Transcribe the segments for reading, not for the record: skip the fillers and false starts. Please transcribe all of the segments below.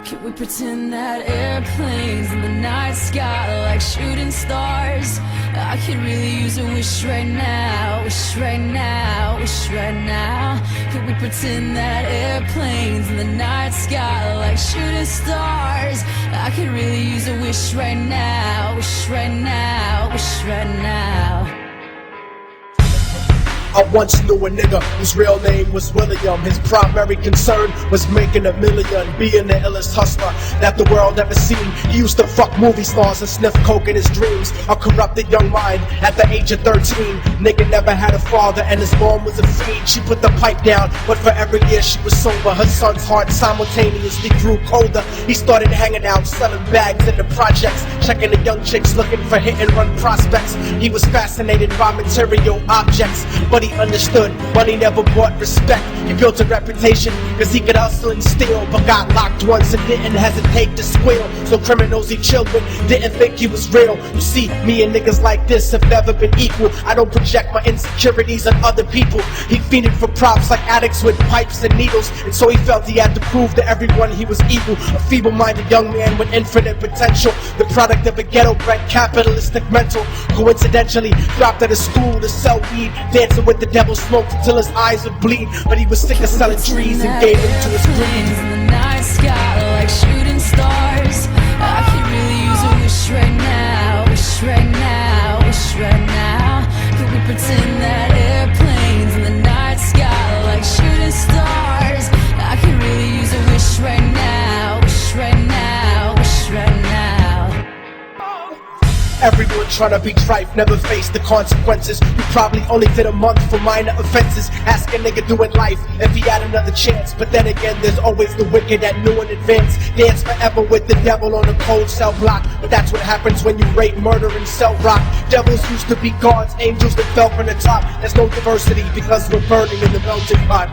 Can we pretend that airplanes in the night sky are like shooting stars? I could really use a wish right now, wish right now, wish right now. Can we pretend that airplanes in the night sky are like shooting stars? I could really use a wish right now, wish right now, wish right now. I once knew a nigga whose real name was William. His primary concern was making $1 million, being the illest hustler that the world ever seen. He used to fuck movie stars and sniff coke in his dreams. A corrupted young mind at the age of 13. Nigga never had a father and his mom was a fiend. She put the pipe down, but for every year she was sober, her son's heart simultaneously grew colder. He started hanging out, selling bags in the projects, checking the young chicks looking for hit-and-run prospects. He was fascinated by material objects, but he understood money never bought respect. He built a reputation cause he could hustle and steal, but got locked once and didn't hesitate to squeal. So criminals he chilled with didn't think he was real. You see, me and niggas like this have never been equal. I don't project my insecurities on other people. He fiended for props like addicts with pipes and needles, and so he felt he had to prove to everyone he was evil. A feeble-minded young man with infinite potential, the product of a ghetto-bred capitalistic mental. Coincidentally dropped out of school to sell weed, dancing with the devil, smoked until his eyes would bleed. But he was sick of selling trees and gave in to his greed. In the night sky like shooting stars, I could really use a wish right now, wish right now, wish right now. Could we pretend that airplanes in the night sky like shooting stars? I could really use a wish right now, wish right now, wish right now. Everyone trying to be trife never faced the consequences. You probably only did a month for minor offenses. Ask a nigga doing life if he had another chance. But then again, there's always the wicked that knew in advance. Dance forever with the devil on a cold cell block. But that's what happens when you rape, murder, and sell rock. Devils used to be gods, angels that fell from the top. There's no diversity because we're burning in the melting pot.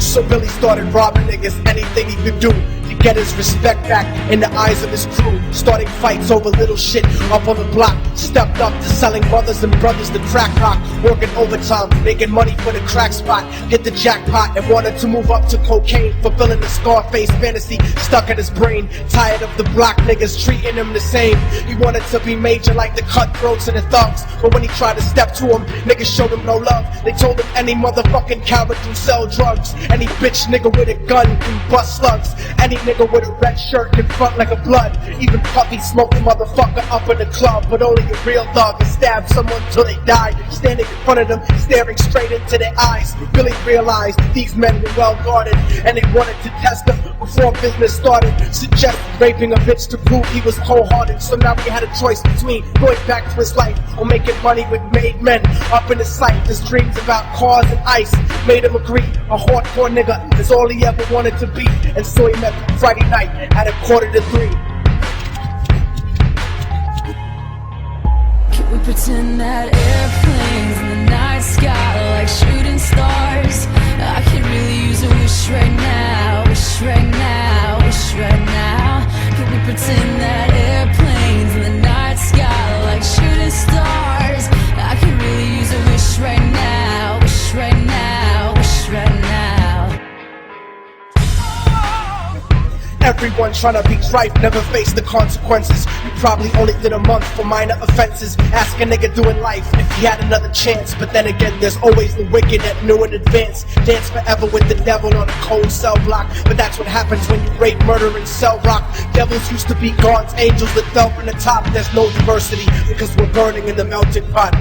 So Billy started robbing niggas, anything he could do to get his respect back in the eyes of his crew. Starting fights over little shit up on the block. Stepped up to selling mothers and brothers the crack rock. Working overtime, making money for the crack spot. Hit the jackpot and wanted to move up to cocaine, fulfilling the Scarface fantasy stuck in his brain. Tired of the block niggas treating him the same. He wanted to be major like the cutthroats and the thugs. But when he tried to step to him, niggas showed him no love. They told him any motherfucking coward can sell drugs. Any bitch nigga with a gun can bust slugs. Any nigga with a red shirt can front like a blood. Even Puffy smoked the motherfucker up in the club. But only a real thug can stab someone till they die. Standing in front of them, staring straight into their eyes. Billy realized these men were well guarded, and they wanted to test him before business started. Suggested raping a bitch to prove he was cold-hearted. So now he had a choice between going back to his life or making money with made men up in his sight. His dreams about cars and ice made him agree a hardcore nigga is all he ever wanted to be. And so he met Friday night at 2:45. Can we pretend that airplanes in the night sky are like shooting stars? I could really use a wish right now, wish right now, wish right now. Can we pretend that airplanes in the night sky are like shooting stars? I could really use a wish right now, wish right now, wish right now. Everyone trying to be trife never faced the consequences. You probably only did a month for minor offenses. Ask a nigga doing life if he had another chance. But then again, there's always the wicked that knew in advance. Dance forever with the devil on a cold cell block. But that's what happens when you rape, murder, and sell rock. Devils used to be gods, angels that fell from the top. There's no diversity because we're burning in the melting pot.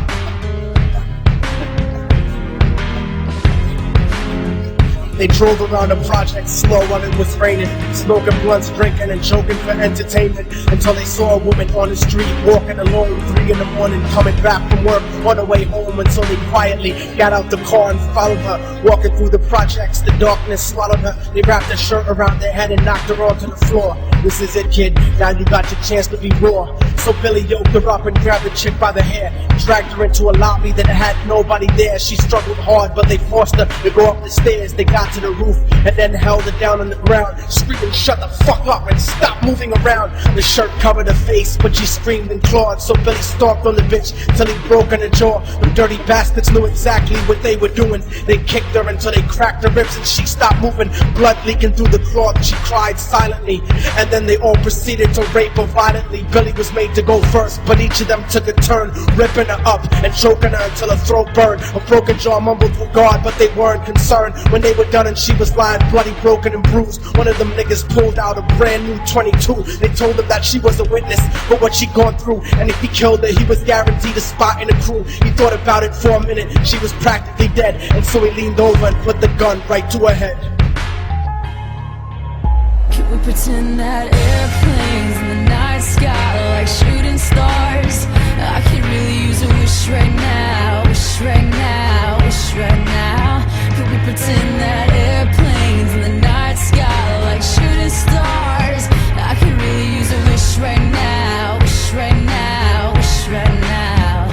They drove around the project slow while it was raining, smoking blunts, drinking and joking for entertainment, until they saw a woman on the street walking alone, 3 in the morning, coming back from work on her way home, until they quietly got out the car and followed her. Walking through the projects, the darkness swallowed her. They wrapped her shirt around their head and knocked her onto the floor. This is it, kid, now you got your chance to be raw. So Billy yoked her up and grabbed the chick by the hair, dragged her into a lobby that had nobody there. She struggled hard, but they forced her to go up the stairs. They got to the roof and then held her down on the ground, screaming, "Shut the fuck up and stop moving around." The shirt covered her face, but she screamed and clawed. So Billy stomped on the bitch till he broke in her jaw. The dirty bastards knew exactly what they were doing. They kicked her until they cracked her ribs and she stopped moving, blood leaking through the cloth. She cried silently, and then they all proceeded to rape her violently. Billy was made to go first, but each of them took a turn, ripping her up and choking her until her throat burned. Her broken jaw mumbled for God, but they weren't concerned. When they were done and she was lying bloody, broken and bruised, one of them niggas pulled out a brand new 22. They told him that she was a witness for what she'd gone through, and if he killed her, he was guaranteed a spot in the crew. He thought about it for a minute, she was practically dead, and so he leaned over and put the gun right to her head. Can we pretend that airplanes in the night sky are like shooting stars? I could really use a wish right now, wish right now, wish right now. Can we pretend that airplanes in the night sky are like shooting stars? I could really use a wish right now, wish right now, wish right now.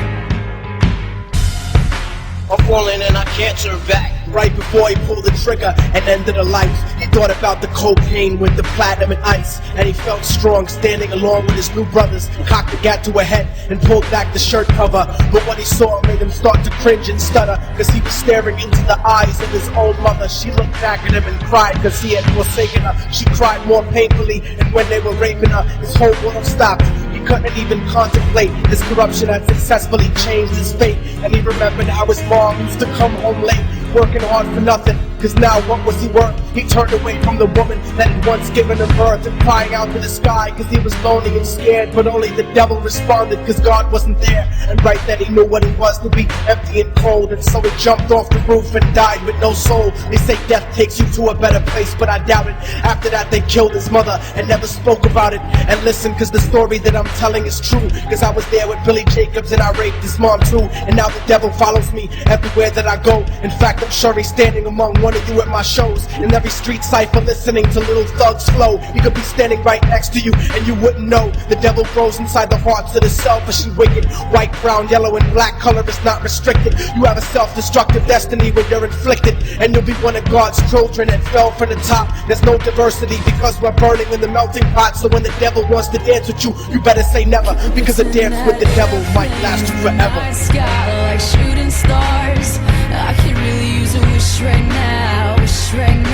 I'm falling and I can't turn back. Right before he pulled the trigger and ended her life, he thought about the cocaine with the platinum and ice, and he felt strong standing along with his new brothers. Cocked the gat to her head and pulled back the shirt cover, but what he saw made him start to cringe and stutter, cause he was staring into the eyes of his own mother. She looked back at him and cried cause he had forsaken her. She cried more painfully, and when they were raping her, his whole world stopped. He couldn't even contemplate. His corruption had successfully changed his fate, and he remembered how his mom used to come home late, working hard for nothing, cause now what was he worth? He turned away from the woman that had once given him birth, and crying out to the sky cause he was lonely and scared, but only the devil responded cause God wasn't there. And right then he knew what it was to be empty and cold, and so he jumped off the roof and died with no soul. They say death takes you to a better place, but I doubt it. After that they killed his mother and never spoke about it. And listen, cause the story that I'm telling is true, cause I was there with Billy Jacobs and I raped his mom too. And now the devil follows me everywhere that I go. In fact, I'm sure he's standing among one of you at my shows, in every street cipher listening to Little Thug's flow. He could be standing right next to you and you wouldn't know. The devil grows inside the hearts of the selfish and wicked. White, brown, yellow, and black color is not restricted. You have a self-destructive destiny when you're inflicted, and you'll be one of God's children that fell from the top. There's no diversity because we're burning in the melting pot. So when the devil wants to dance with you, you better say never, because a dance with the devil might last you forever. Night sky like shooting stars. I could really use a wish right now, wish right now.